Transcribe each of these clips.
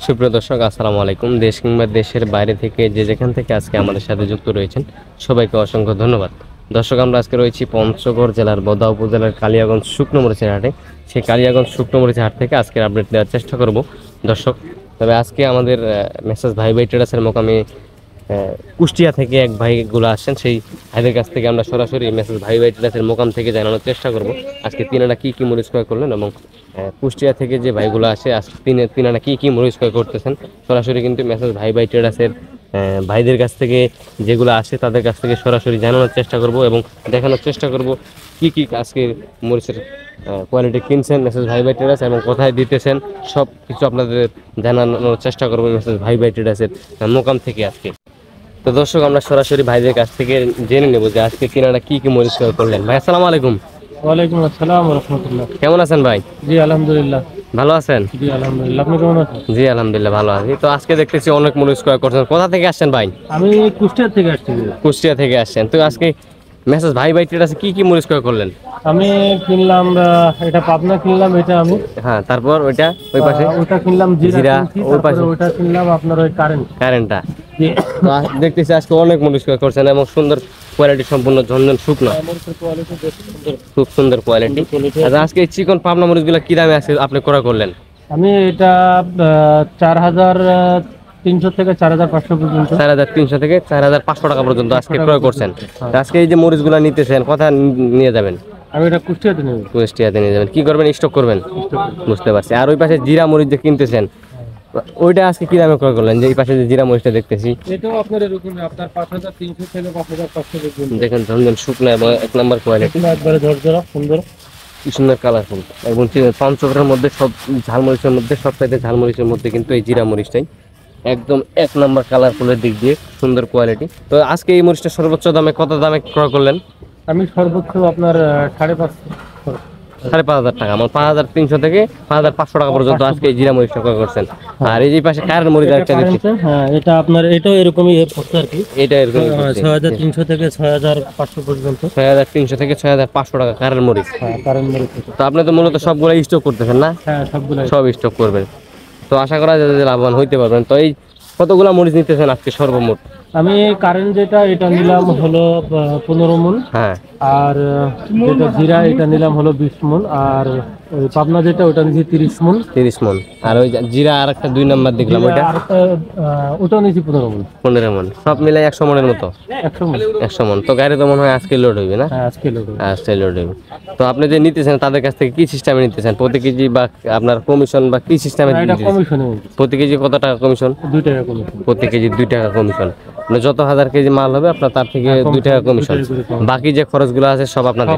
সুপ্রিয় দর্শক, আসসালামু আলাইকুম। দেশ কিংবা দেশের বাইরে থেকে যে যেখান থেকে আজকে আমাদের সাথে যুক্ত রয়েছেন সবাইকে অসংখ্য ধন্যবাদ। দর্শক, আমরা আজকে রয়েছি পঞ্চগড় জেলার বদা উপজেলার কালিয়াগঞ্জ শুকনো মরিচের হাটে। সেই কালিয়াগঞ্জ শুকনো মরিচের হাট থেকে আজকের আপডেট দেওয়ার চেষ্টা করব দর্শক। তবে আজকে আমাদের মেসেজ ভাই ভাই ট্রেডার্সের মোকামে কুষ্টিয়া থেকে এক ভাইগুলো আসছেন। সেই ভাইদের কাছ থেকে আমরা সরাসরি মেসেজ ভাই ভাই ট্রেডার্সের মোকাম থেকে জানানোর চেষ্টা করব আজকে তিনারা কী কী মরিচ ক্রয় করলেন এবং কুষ্টিয়া থেকে যে ভাইগুলো আসে আজকে তিনারা কী কী মরিচ ক্রয় করতেছেন। সরাসরি কিন্তু মেসেজ ভাই ভাই ট্রেডার্সের ভাইদের কাছ থেকে যেগুলো আসে তাদের কাছ থেকে সরাসরি জানানোর চেষ্টা করব এবং দেখানোর চেষ্টা করব কী কী আজকে মরিচের কোয়ালিটি কিনছেন মেসেজ ভাই ভাই ট্রেডার্স এবং কোথায় দিতেছেন সব কিছু আপনাদের জানানোর চেষ্টা করবো মেসেজ ভাই ভাই ট্রেডার্সের মোকাম থেকে আজকে। তো দর্শক, আমরা সরাসরি ভাইদের কাছ থেকে জেনে নেব যে আজকে তিনারা কি কি মরিচ ক্রয় করলেন। ভাই আসসালামু আলাইকুম। ওয়ালাইকুম আসসালাম ওয়া রাহমাতুল্লাহ। কেমন আছেন ভাই? জি আলহামদুলিল্লাহ। ভালো আছেন? জি আলহামদুলিল্লাহ। আপনি কেমন আছেন? জি আলহামদুলিল্লাহ ভালো আছি। তো আজকে দেখতেছি অনেক মরিচ ক্রয় করছেন, কোথা থেকে আসছেন ভাই? আমি কুষ্টিয়া থেকে আসছি। কুষ্টিয়া থেকে আসছেন। তো আজকে মেসেজ ভাই ভাই ট্রেডার্সে কি কি মরিচ ক্রয় করলেন? আমি কিনলাম এটা পাবনা কিনলাম, এটা আমি। হ্যাঁ, তারপর ওইটা ওই পাশে ওটা কিনলাম জিরা, ওই পাশে ওটা কিনলাম আপনার ওই কারেন্টটা। দেখতেছি আজকে অনেক মরিচ ক্রয় করছেন এবং সুন্দর কোয়ালিটি সম্পূর্ণ ঝনঝন শুকনো, খুব সুন্দর কোয়ালিটি। আর আজকে এই চিকন পাবনা মরিচগুলো কি দামে আছে আপনি ক্রয় করলেন? আমি এটা 4300 থেকে 4500 পর্যন্ত। 4300 থেকে 4500 টাকা পর্যন্ত আজকে ক্রয় করছেন। আজকে এই যে মরিচগুলো নিতেছেন কোথায় নিয়ে যাবেন? আমি এটা কুষ্টিয়াতে নেব। কুষ্টিয়াতে নিয়ে যাবেন। কি করবেন? স্টক করবেন। বুঝতে পারছি। আর ওই পাশে জিরা মরিচ যে কিনতেছেন ওইটা আজকে কি দামে ক্রয় করলেন? যে এই পাশে যে জিরা মরিচটা দেখতেছি এটাও আপনার এরকম আপনার 5300 থেকে 5500 পর্যন্ত। দেখেন ঝনঝন শুকনো এবং এক নাম্বার কোয়ালিটি, একবারে ঝরঝরা সুন্দর, কি সুন্দর কালারফুল। এবং পঞ্চগড়ের মধ্যে সব ঝালমরিচের মধ্যে সবচাইতে ঝালমরিচের মধ্যে কিন্তু এই জিরা মরিচটাই একদম এক নাম্বার কালারফুলের দিক দিয়ে সুন্দর কোয়ালিটি। তো আজকে এই মরিচটা সর্বোচ্চ দামে কত দামে ক্রয় করলেন? আমি সর্বোচ্চ আপনার 5,500 5,500 টাকা, আমার 5,300 থেকে 5,500 টাকা পর্যন্ত আজকে এই জিরা মরিচটা ক্রয় করছেন। আর এই যে পাশে কারেন্ট মরিচ একটা দেখছি, হ্যাঁ এটা আপনার এটাও এরকমই পড়ছে আর কি। এটা এরকম 6,300 থেকে 6,500 পর্যন্ত। 6,300 থেকে 6,500 টাকা কারেন্ট মরিচ। হ্যাঁ কারেন্ট মরিচ। তো আপনি তো মূলত সবগুলো স্টক করতেছেন না? হ্যাঁ সবগুলো সব স্টক করবেন। তো আশা করা যায় যে লাভবান হইতে পারবেন। তো এই কতগুলা মরিচ নিতেছেন আজকে সর্বমোট? আমি কারেন্ট যেটা এটা নিলাম হলো 15 মণ। হ্যাঁ। আর যেটা জিরা এটা নিলাম হলো 20 মণ। আর ওই পাবনা যেটা ওটা নিয়েছি 30 মণ। 30 মণ। আর ওই জিরা আর একটা 2 নাম্বার দেখলাম ওইটা ওটাও নিয়েছি 15 মণ। 15 মণ। সব মিলাই 100 মণের মতো। 100 মণ। 100 মণ। তো গাড়ি তো মনে হয় আজকে লোড হইবে না? হ্যাঁ আজকে লোড হবে। আজকে লোড হইবে। তো আপনি যে নিতেছেন তাদের কাছ থেকে কি সিস্টেমে নিতেছেন? প্রতি কেজি বা আপনার কমিশন বা কি সিস্টেমে এটা নিতেছেন? কমিশনে। প্রতি কেজি কত টাকা কমিশন? 2 টাকা কমিশন। প্রতি কেজি 2 টাকা কমিশন। মানে যত 1000 কেজি মাল হবে আপনার তার থেকে 2 টাকা কমিশন। বাকি যে খরচগুলো আছে সব আপনাদের,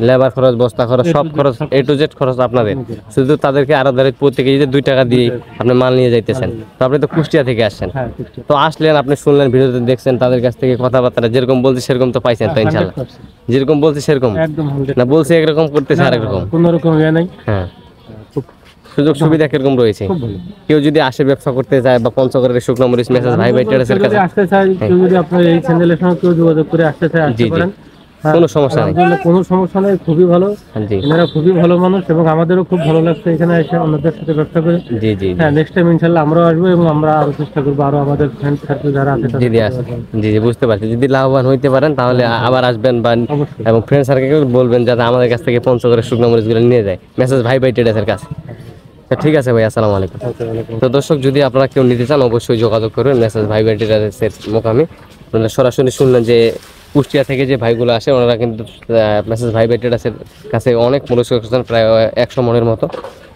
লেবার খরচ, বস্তা খরচ, সব খরচ A to Z খরচ আপনাদের। শুধু তাদেরকে আরো ধরে প্রতি কেজিতে 2 টাকা দিয়ে আপনি মাল নিয়ে যাইতেছেন। তো আপনি তো কুষ্টিয়া থেকে আসছেন। তো আসলেন, আপনি শুনলেন, ভিডিওতে দেখছেন, তাদের কাছ থেকে কথাবার্তা যেরকম বলছে সেরকম তো পাইছেন তো ইনশাআল্লাহ? যেরকম বলছে সেরকম একদম না, বলছে একরকম করতেছে আরেক রকম, কোনো রকম ইয়া নাই। হ্যাঁ। সুযোগ সুবিধা কিরকম রয়েছে? কেউ যদি আসে ব্যবসা করতে চায় বা পঞ্চগড়ের শুকনো মরিচ মেসেজ ভাই ভাই ট্রেডার্সের কাছে আসতে চায়, কেউ যদি আপনার এই চ্যানেলের সঙ্গে কেউ যোগাযোগ করে আসতে চায় আসতে পারেন। কোনো সমস্যা নেই। কোনো সমস্যা নেই, খুবই ভালো। জি, এনারা খুবই ভালো মানুষ এবং আমাদেরও খুব ভালো লাগছে এখানে এসে ওনাদের সাথে ব্যবসা করে। জি জি। হ্যাঁ নেক্সট টাইম ইনশাআল্লাহ আমরাও আসবো এবং আমরা আরো চেষ্টা করবো আরো আমাদের ফ্রেন্ড সার্কেল যারা আছে জি জি জি, বুঝতে পারছি। যদি লাভবান হইতে পারেন তাহলে আবার আসবেন বা এবং ফ্রেন্ড সার্কেলকে বলবেন যাতে আমাদের কাছ থেকে পঞ্চগড়ের শুকনো মরিচগুলো নিয়ে যায় মেসেজ ভাই ভাই ট্রেডার্সের কাছে। ঠিক আছে ভাই, আসসালামু আলাইকুম। তো দর্শক, যদি আপনারা কেউ নিতে চান অবশ্যই যোগাযোগ করবেন মেসেজ ভাই ভাই ট্রেডার্সের মোকামে। আপনারা সরাসরি শুনলেন যে কুষ্টিয়া থেকে যে ভাইগুলো আসে ওনারা কিন্তু মেসেজ ভাই ভাই ট্রেডার্সের কাছে অনেক মরিচ করছেন, প্রায় 100 মণের মতো।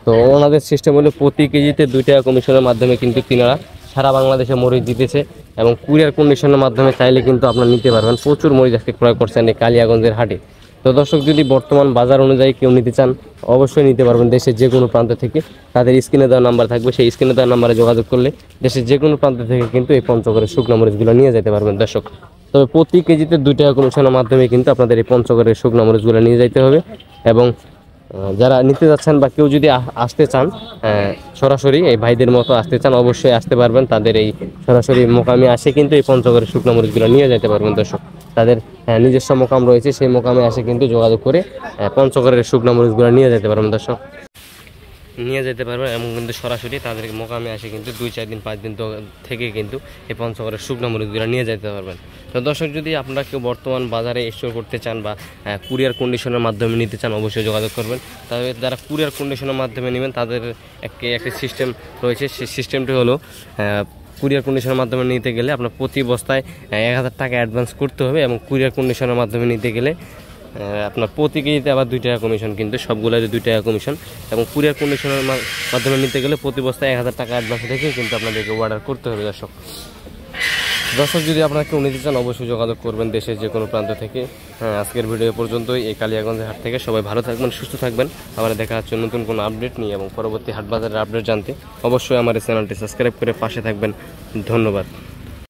তো ওনাদের সিস্টেম হলো প্রতি কেজিতে 2 টাকা কমিশনের মাধ্যমে কিন্তু তিনারা সারা বাংলাদেশে মরিচ দিতেছে এবং কুরিয়ার কন্ডিশনের মাধ্যমে চাইলে কিন্তু আপনারা নিতে পারবেন। প্রচুর মরিচ আজকে ক্রয় করছেন এই কালিয়াগঞ্জের হাটে। তো দর্শক, যদি বর্তমান বাজার অনুযায়ী কেউ নিতে চান অবশ্যই নিতে পারবেন দেশের যে কোনো প্রান্ত থেকে। তাদের স্ক্রিনে দেওয়া নাম্বার থাকবে, সেই স্ক্রিনে দেওয়া নাম্বারে যোগাযোগ করলে দেশের যে কোনো প্রান্ত থেকে কিন্তু এই পঞ্চগড়ের শুকনো মরিচগুলো নিয়ে যেতে পারবেন দর্শক। তবে প্রতি কেজিতে 2 টাকা কমিশনের মাধ্যমে কিন্তু আপনাদের এই পঞ্চগড়ের শুকনো মরিচগুলো নিয়ে যেতে হবে। এবং যারা নিতে যাচ্ছেন বা কেউ যদি আসতে চান সরাসরি এই ভাইদের মতো আসতে চান অবশ্যই আসতে পারবেন। তাদের এই সরাসরি মোকামে আসে কিন্তু এই পঞ্চগড়ের শুকনো মরিচগুলো নিয়ে যেতে পারবেন দর্শক। তাদের নিজস্ব মোকাম রয়েছে, সেই মোকামে আসে কিন্তু যোগাযোগ করে পঞ্চগড়ের শুকনো মরিচগুলো নিয়ে যেতে পারবেন দর্শক। নিয়ে যেতে পারবেন এবং কিন্তু সরাসরি তাদের মোকামে আসে কিন্তু 2-4 দিন 5 দিন থেকে কিন্তু এই পঞ্চগড়ের শুকনো মরিচগুলো নিয়ে যেতে পারবেন। তো দর্শক, যদি আপনারা কেউ বর্তমান বাজারে স্টোর করতে চান বা কুরিয়ার কন্ডিশনের মাধ্যমে নিতে চান, অবশ্যই যোগাযোগ করবেন। তবে যারা কুরিয়ার কন্ডিশনের মাধ্যমে নেবেন তাদের একটি সিস্টেম রয়েছে। সেই সিস্টেমটি হলো কুরিয়ার কন্ডিশনের মাধ্যমে নিতে গেলে আপনার প্রতি বস্তায় 1000 টাকা অ্যাডভান্স করতে হবে এবং কুরিয়ার কন্ডিশনের মাধ্যমে নিতে গেলে আপনার প্রতি কেজিতে আবার 2 টাকা কমিশন, কিন্তু সবগুলোতে 2 টাকা কমিশন। এবং কুরিয়ার কন্ডিশনের মাধ্যমে নিতে গেলে প্রতি বস্তায় 1000 টাকা অ্যাডভান্স রেখে কিন্তু আপনাদেরকে অর্ডার করতে হবে। দর্শক, যদি আপনারা কেউ নিতে চান অবশ্যই যোগাযোগ করবেন দেশের যে কোনো প্রান্ত থেকে। আজকের ভিডিও পর্যন্তই। এই কালিয়াগঞ্জের হাট থেকে সবাই ভালো থাকবেন, সুস্থ থাকবেন। আবার দেখা হচ্ছে নতুন কোনো আপডেট নিয়ে, এবং পরবর্তী হাট বাজারের আপডেট জানতে অবশ্যই আমার এই চ্যানেলটি সাবস্ক্রাইব করে পাশে থাকবেন। ধন্যবাদ।